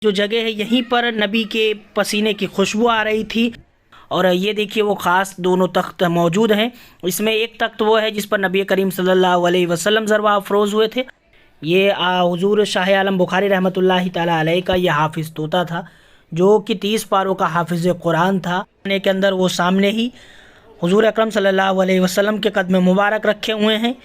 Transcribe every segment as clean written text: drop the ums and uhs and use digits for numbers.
जो जगह है यहीं पर नबी के पसीने की खुशबू आ रही थी। और ये देखिए वो ख़ास दोनों तख्त मौजूद हैं। इसमें एक तख्त वो है जिस पर नबी करीम सल्लल्लाहु अलैहि वसल्लम ज़रवा अफरोज़ हुए थे। ये हुज़ूर शाह आलम बुखारी रहमतुल्लाहि ताला अलैह का ये हाफिज़ तोता था, जो कि 30 पारों का हाफिज़ कुरान था। के अंदर वो सामने ही हुज़ूर अकरम सल्लल्लाहु अलैहि वसल्लम के कदम मुबारक रखे हुए हैं।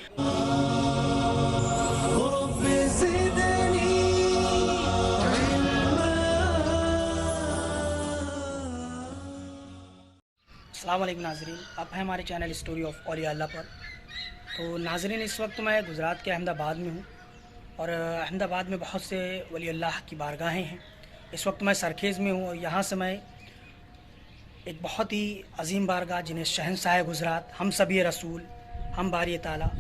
अस्सलाम वालेकुम नाज़रीन, आप हैं हमारे चैनल स्टोरी ऑफ औलिया अल्लाह पर। तो नाज़रीन, इस वक्त मैं गुजरात के अहमदाबाद में हूँ और अहमदाबाद में बहुत से वली अल्लाह की बारगाहें हैं। इस वक्त मैं सरखेज़ में हूँ और यहाँ से मैं एक बहुत ही अजीम बारगाह जिन्हें शहंशाह गुजरात, हम सभी रसूल, हम बारी ताला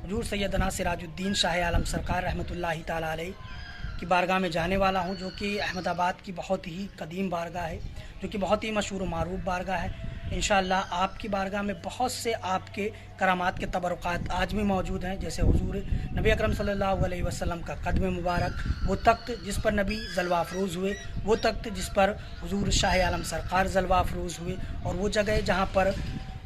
हुज़ूर सैयदना सिराजुद्दीन शाह आलम सरकार रहमतुल्लाहि ताला अलैह की बारगाह में जाने वाला हूँ, जो कि अहमदाबाद की बहुत ही कदीम बारगाह है, जो कि बहुत ही मशहूर मारूफ बारगाह है। इंशाअल्लाह आपकी बारगाह में बहुत से आपके करामात के तबरुकात आज भी मौजूद हैं, जैसे हुज़ूर नबी अकरम सल्लल्लाहु अलैहि वसल्लम का कदम मुबारक, वो तख्त जिस पर नबी जलवा अफरोज़ हुए, वो तख्त जिस पर हुज़ूर शाह आलम सरकार जलवा अफरोज़ हुए, और वो जगह जहाँ पर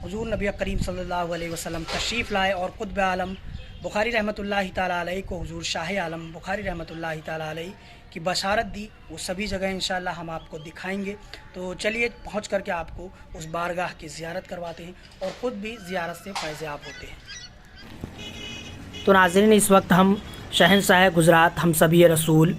हुज़ूर नबी करीम सल्लल्लाहु अलैहि वसल्लम तशरीफ़ लाए और क़ुत्ब आलम बुखारी रहमतुल्लाहि ताला अलैह को हुज़ूर शाह आलम बुखारी रहमतुल्लाहि ताला अलैह की बशारत दी, वो सभी जगह इंशाअल्लाह हम आपको दिखाएंगे। तो चलिए पहुँच करके आपको उस बारगाह की ज़ियारत करवाते हैं और ख़ुद भी ज़ियारत से फ़ैज़याब होते हैं। तो नाज़रीन, इस वक्त हम शहंशाह गुजरात, हम सभी रसूल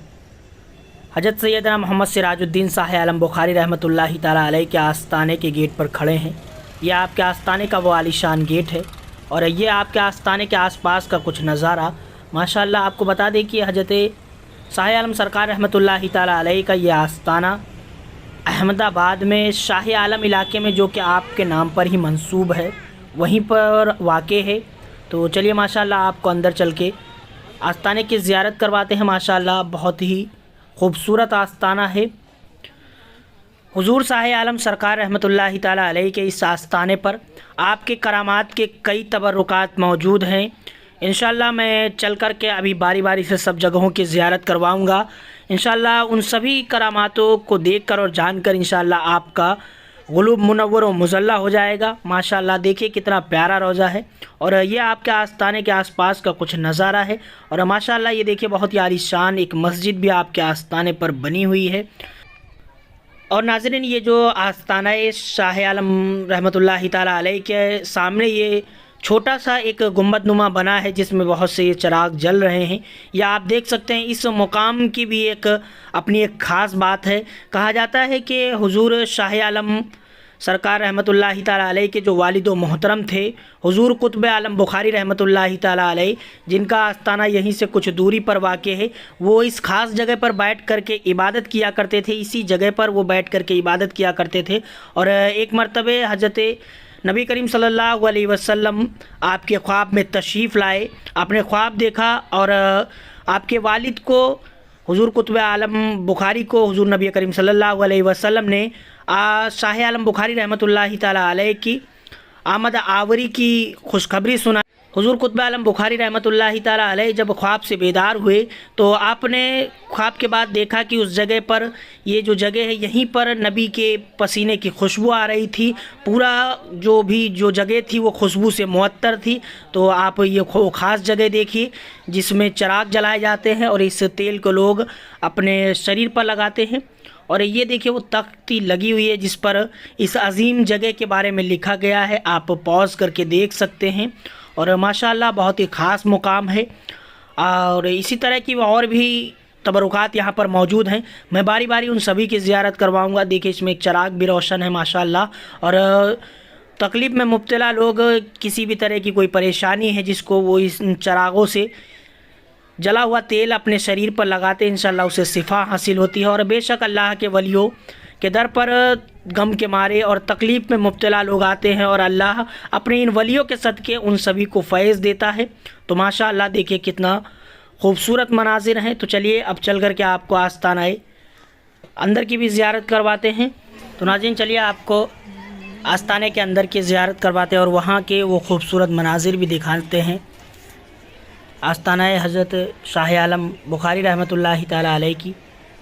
हज़रत सैयदना मोहम्मद सिराजुद्दीन शाह आलम बुखारी रहमतुल्लाहि ताला अलैह के आस्ताने के गेट पर खड़े हैं। यह आपके आस्ताने का वो आलीशान गेट है और ये आपके आस्ताने के आसपास का कुछ नज़ारा। माशाअल्लाह आपको बता दें कि हज़रत शाह आलम सरकार रहमतुल्लाहि ताला अलैह का ये आस्ताना अहमदाबाद में शाह आलम इलाके में, जो कि आपके नाम पर ही मंसूब है, वहीं पर वाक़े है। तो चलिए माशाअल्लाह आपको अंदर चल के आस्ताने की ज़ियारत करवाते हैं। माशाअल्लाह बहुत ही खूबसूरत आस्ताना है। हुज़ूर शाह आलम सरकार रहमतुल्लाहि ताला अलैह के इस आस्ताने पर आपके करामात के कई तबरुकात मौजूद हैं। इंशाअल्लाह मैं चल कर के अभी बारी बारी से सब जगहों की ज़ियारत करवाऊँगा। इंशाअल्लाह उन सभी करामातों को देखकर और जानकर इंशाअल्लाह आपका क़ुलूब मुनव्वर व मुज़ल्ला हो जाएगा। माशाअल्लाह देखिए कितना प्यारा रोज़ा है और ये आपके आस्ताने के आसपास का कुछ नज़ारा है। और माशाअल्लाह ये देखिए बहुत ही आलीशान एक मस्जिद भी आपके आस्ताने पर बनी हुई है। और नाज़रीन, ये जो आस्ताना शाह आलम रहमतुल्लाहि ताला अलैह के सामने ये छोटा सा एक गुंबदनुमा बना है, जिसमें बहुत से ये चिराग जल रहे हैं। या आप देख सकते हैं इस मुकाम की भी एक अपनी एक ख़ास बात है। कहा जाता है कि हुज़ूर शाह आलम सरकार रहमतुल्लाहि ताला अलैह के जो वालिद व मोहतरम थे, हुज़ूर क़ुत्ब आलम बुखारी रहमतुल्लाहि ताला अलैह, जिनका आस्ताना यहीं से कुछ दूरी पर वाक़ है, वो इस ख़ास जगह पर बैठ कर के इबादत किया करते थे। इसी जगह पर वो बैठ कर के इबादत किया करते थे। और एक मरतबे हज़रत नबी करीम सल्लल्लाहु अलैहि वसल्लम आपके ख्वाब में तशरीफ़ लाए। आपने ख्वाब देखा और आपके वालिद को, हुज़ूर क़ुत्ब आलम बुखारी को, हुज़ूर नबी करीम सल्लल्लाहु अलैहि वसल्लम ने शाह आलम बुखारी रहमतुल्लाहि ताला अलैह की आमद आवरी की खुशखबरी सुना। हुज़ूर क़ुत्ब आलम बुखारी रहमतुल्लाहि ताला अलैह जब ख्वाब से बेदार हुए तो आपने ख्वाब के बाद देखा कि उस जगह पर, ये जो जगह है यहीं पर नबी के पसीने की खुशबू आ रही थी। पूरा जो जगह थी वो खुशबू से मुअत्तर थी। तो आप ये ख़ास जगह देखिए जिसमें चिराग जलाए जाते हैं और इस तेल को लोग अपने शरीर पर लगाते हैं। और ये देखिए वो तख्ती लगी हुई है जिस पर इस अजीम जगह के बारे में लिखा गया है। आप पॉज करके देख सकते हैं और माशाअल्लाह बहुत ही ख़ास मुकाम है। और इसी तरह की और भी तबरुकात यहाँ पर मौजूद हैं। मैं बारी बारी उन सभी की ज़ियारत करवाऊँगा। देखिए इसमें एक चिराग भी रोशन है माशाअल्लाह। और तकलीफ़ में मुब्तला लोग, किसी भी तरह की कोई परेशानी है जिसको, वो इस चिरागों से जला हुआ तेल अपने शरीर पर लगाते हैं, इंशाअल्लाह उसे शिफा हासिल होती है। और बेशक अल्लाह के वलियों के दर पर गम के मारे और तकलीफ़ में मुब्तला लोग आते हैं और अल्लाह अपने इन वलियों के सदक़े उन सभी को फैज़ देता है। तो माशाअल्लाह देखिए कितना खूबसूरत मनाजिर हैं। तो चलिए अब चल कर के आपको आस्ताना अंदर की भी ज़ियारत करवाते हैं। तो नाज़रीन चलिए आपको आस्ताने के अंदर की ज़ियारत करवाते हैं और वहाँ के वो खूबसूरत मनाजिर भी दिखाते हैं। आस्ताना हज़रत शाह आलम बुखारी रहमतुल्लाहि ताला अलैह की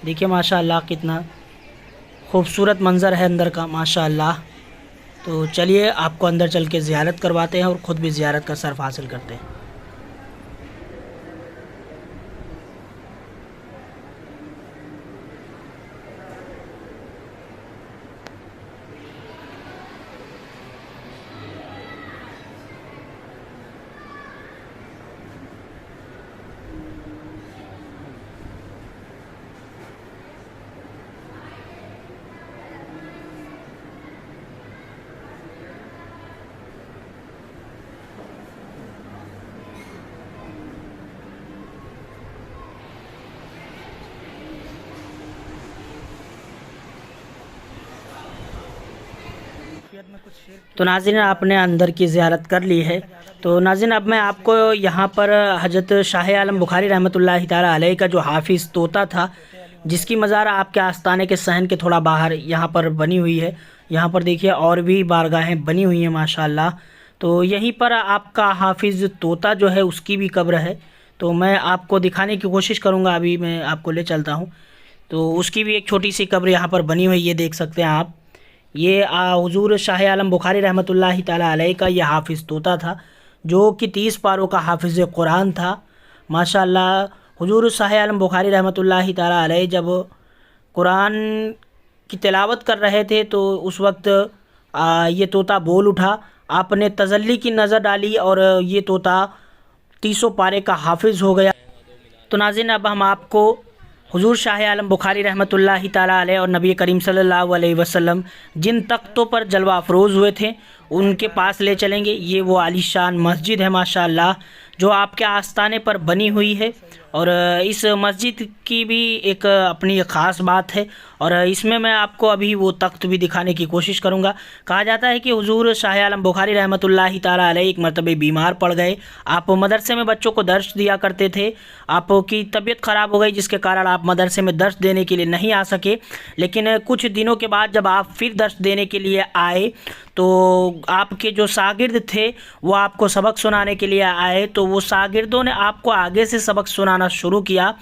देखिए माशाअल्लाह कितना खूबसूरत मंज़र है अंदर का माशाअल्लाह। तो चलिए आपको अंदर चल के ज़ियारत करवाते हैं और ख़ुद भी ज़ियारत का शर्फ़ हासिल करते हैं। तो नाज़रीन आपने अंदर की ज़ियारत कर ली है। तो नाज़रीन अब मैं आपको यहाँ पर हज़रत शाह आलम बुखारी रहमतुल्लाहि ताला अलैह का जो हाफिज़ तोता था, जिसकी मज़ार आपके आस्ताने के सहन के थोड़ा बाहर यहाँ पर बनी हुई है। यहाँ पर देखिए और भी बारगाहें बनी हुई हैं माशाअल्लाह। तो यहीं पर आपका हाफिज़ तोता जो है उसकी भी कब्र है। तो मैं आपको दिखाने की कोशिश करूँगा, अभी मैं आपको ले चलता हूँ। तो उसकी भी एक छोटी सी कब्र यहाँ पर बनी हुई है, देख सकते हैं आप। ये हुज़ूर शाह आलम बुखारी रहमतुल्लाहि ताला अलैह का ये हाफिज़ तोता था, जो कि 30 पारों का हाफिज़ कुरान था माशाअल्लाह। हुज़ूर शाह आलम बुखारी रहमतुल्लाहि ताला अलैह जब कुरान की तिलावत कर रहे थे तो उस वक्त ये तोता बोल उठा। आपने तजल्ली की नज़र डाली और ये तोता 30 पारे का हाफिज़ हो गया। तो नाज़रीन अब हम आपको हुज़ूर शाह आलम बुखारी रहमतुल्लाहि ताला अलैह और नबी करीम सल्लल्लाहु अलैहि वसल्लम जिन तख्तों पर जलवा अफरोज़ हुए थे उनके पास ले चलेंगे। ये वो आलीशान मस्जिद है माशाअल्लाह, जो आपके आस्ताने पर बनी हुई है। और इस मस्जिद की भी एक अपनी ख़ास बात है और इसमें मैं आपको अभी वो तख्त भी दिखाने की कोशिश करूँगा। कहा जाता है कि हुज़ूर शाह आलम बुखारी रहमतुल्लाहि ताला अलैह एक मरतबे बीमार पड़ गए। आप मदरसे में बच्चों को दर्स दिया करते थे, आपकी तबीयत ख़राब हो गई जिसके कारण आप मदरसे में दर्स देने के लिए नहीं आ सके। लेकिन कुछ दिनों के बाद जब आप फिर दर्स देने के लिए आए तो आपके जो शागिर्द थे वो आपको सबक सुनाने के लिए आए। तो वो शागिर्दों ने आपको आगे से सबक सुनाना शुरू किया,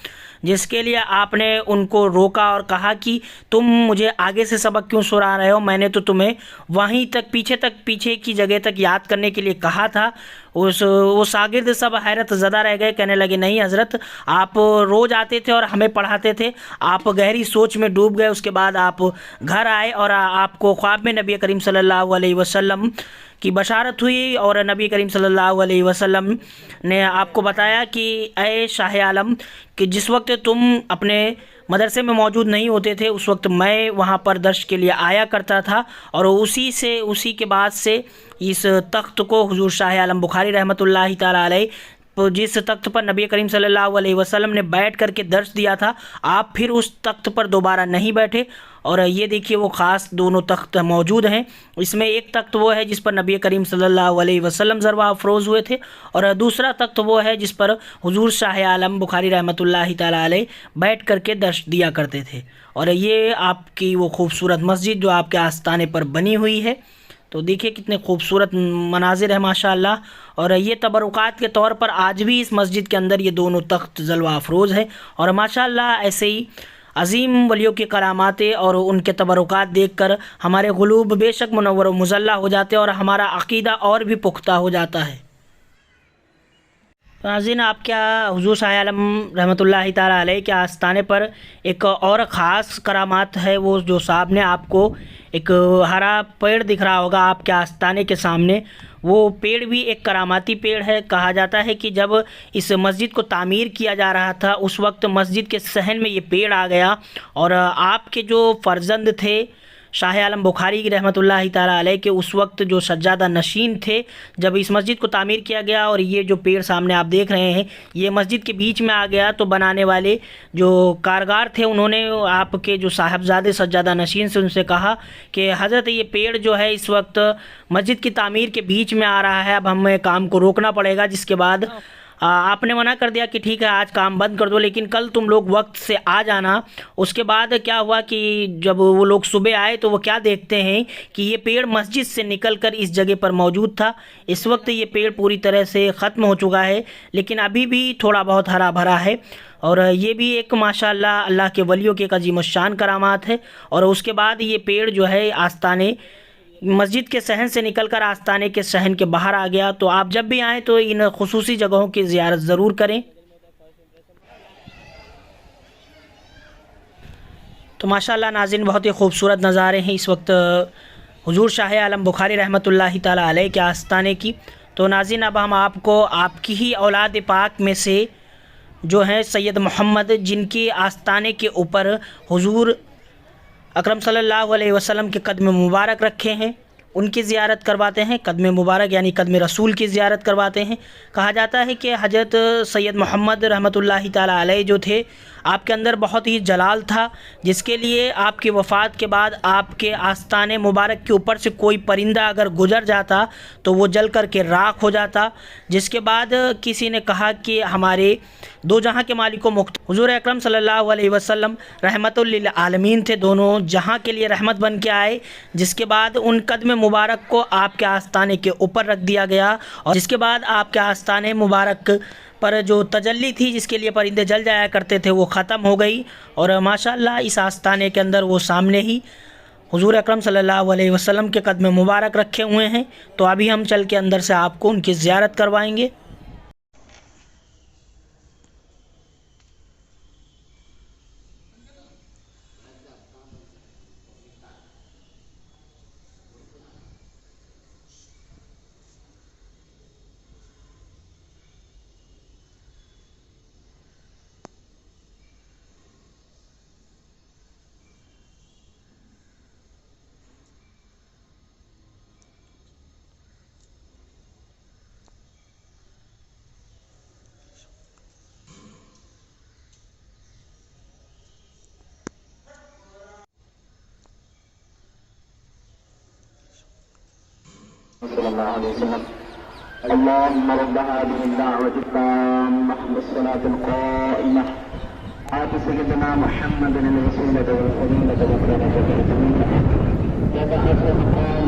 जिसके लिए आपने उनको रोका और कहा कि तुम मुझे आगे से सबक क्यों सुना रहे हो, मैंने तो तुम्हें वहीं तक पीछे की जगह तक याद करने के लिए कहा था। वो शागिर्द सब हैरत ज़दा रह गए, कहने लगे नहीं हज़रत, आप रोज़ आते थे और हमें पढ़ाते थे। आप गहरी सोच में डूब गए। उसके बाद आप घर आए और आपको ख्वाब में नबी करीम सल्लल्लाहु अलैहि वसल्लम की बशारत हुई और नबी करीम सल्लल्लाहु अलैहि वसल्लम ने आपको बताया कि ऐ शाह आलम कि जिस वक्त तुम अपने मदरसे में मौजूद नहीं होते थे उस वक्त मैं वहाँ पर दर्श के लिए आया करता था। और उसी के बाद से इस तख्त को हुज़ूर शाह आलम बुखारी रहमतुल्लाहि ताला अलैह, तो जिस तख्त पर नबी करीम सल्लल्लाहु अलैहि वसल्लम ने बैठ करके दर्स दिया था, आप फिर उस तख्त पर दोबारा नहीं बैठे। और ये देखिए वो ख़ास दोनों तख्त मौजूद हैं। इसमें एक तख्त वो है जिस पर नबी करीम सल्लल्लाहु अलैहि वसल्लम ज़रवा अफरोज़ हुए थे और दूसरा तख्त वो है जिस पर हुज़ूर शाह आलम बुखारी रहमतुल्लाहि ताला अलैह बैठ करके दर्स दिया करते थे। और ये आपकी वो खूबसूरत मस्जिद जो आपके आस्ताने पर बनी हुई है। तो देखिए कितने खूबसूरत मनाजिर है माशाअल्लाह। और ये तबरुकात के तौर पर आज भी इस मस्जिद के अंदर ये दोनों तख्त जलवा अफरोज़ है। और माशाअल्लाह ऐसे ही अज़ीम वलियों की करामातें और उनके तबरुकात देखकर हमारे क़ुलूब बेशक मुनव्वर व मुज़ल्ला हो जाते हैं और हमारा अक़ीदा और भी पुख्ता हो जाता है। नाज़रीन आप क्या हुज़ूर शाह आलम रहमतुल्लाहि ताला अलैह के आस्ताने पर एक और ख़ास करामात है, वो जो साहब ने आपको एक हरा पेड़ दिख रहा होगा आपके आस्ताने के सामने, वो पेड़ भी एक करामाती पेड़ है। कहा जाता है कि जब इस मस्जिद को तामीर किया जा रहा था उस वक्त मस्जिद के सहन में ये पेड़ आ गया और आपके जो फ़र्जंद थे शाह आलम बुखारी रहमतुल्लाहि ताला अलैह के उस वक्त जो सज्जादा नशीन थे, जब इस मस्जिद को तामीर किया गया और ये जो पेड़ सामने आप देख रहे हैं ये मस्जिद के बीच में आ गया, तो बनाने वाले जो कारगर थे उन्होंने आपके जो साहबजादे सज्जादा नशीन से उनसे कहा कि हज़रत ये पेड़ जो है इस वक्त मस्जिद की तामीर के बीच में आ रहा है, अब हमें काम को रोकना पड़ेगा। जिसके बाद आपने मना कर दिया कि ठीक है आज काम बंद कर दो, लेकिन कल तुम लोग वक्त से आ जाना। उसके बाद क्या हुआ कि जब वो लोग सुबह आए तो वो क्या देखते हैं कि ये पेड़ मस्जिद से निकलकर इस जगह पर मौजूद था। इस वक्त ये पेड़ पूरी तरह से ख़त्म हो चुका है, लेकिन अभी भी थोड़ा बहुत हरा भरा है। और ये भी एक माशाअल्लाह अल्लाह के वलियों के एक अजीमुश्शान करामात है। और उसके बाद ये पेड़ जो है आस्ताने मस्जिद के सहन से निकलकर आस्ताने के सहन के बाहर आ गया। तो आप जब भी आएँ तो इन खुसूसी जगहों की ज़ियारत ज़रूर करें। तो माशाअल्लाह नाज़रीन, बहुत ही खूबसूरत नज़ारे हैं इस वक्त हुजूर शाह आलम बुखारी रहमतुल्लाहि ताला अलैह के आस्ताने की। तो नाज़रीन, अब हम आपको आपकी ही औलाद पाक में से जो हैं सैयद मोहम्मद, जिनकी आस्ताने के ऊपर हुजूर अकरम सल्लल्लाहु अलैहि वसल्लम के कदम मुबारक रखे हैं, उनकी ज़ियारत करवाते हैं। कदम मुबारक यानी कदम रसूल की ज़ियारत करवाते हैं। कहा जाता है कि हज़रत सैयद मोहम्मद रहमतुल्लाहि ताला अलैह जो थे, आपके अंदर बहुत ही जलाल था, जिसके लिए आपकी वफ़ात के बाद आपके आस्ताने मुबारक के ऊपर से कोई परिंदा अगर गुज़र जाता तो वो जल कर के राख हो जाता। जिसके बाद किसी ने कहा कि हमारे दो जहां के मालिक मुख्त हुजूर अकरम सल्लल्लाहु अलैहि वसल्लम रहमतुल लिल आलमीन थे, दोनों जहां के लिए रहमत बन के आए। जिसके बाद उन कदम मुबारक को आपके आस्ताने के ऊपर रख दिया गया, और जिसके बाद आपके आस्ताने मुबारक पर जो तजल्ली थी जिसके लिए परिंदे जल जाया करते थे वो ख़त्म हो गई। और माशाअल्लाह इस आस्ताने के अंदर वो सामने ही हुजूर अकरम सल्लल्लाहु अलैहि वसल्लम के कदम मुबारक रखे हुए हैं। तो अभी हम चल के अंदर से आपको उनकी ज़ियारत करवाएंगे। सल्लल्लाहु अलैहि वसल्लम अल्लाहुम्मा रब्ब हादिहि दाअवति ताम्मा वस्सलातिल क़ाइमा आति सय्यिदना मुहम्मदिन वसीलत वल फज़ीलत व दरजत या बअथ मक़ाम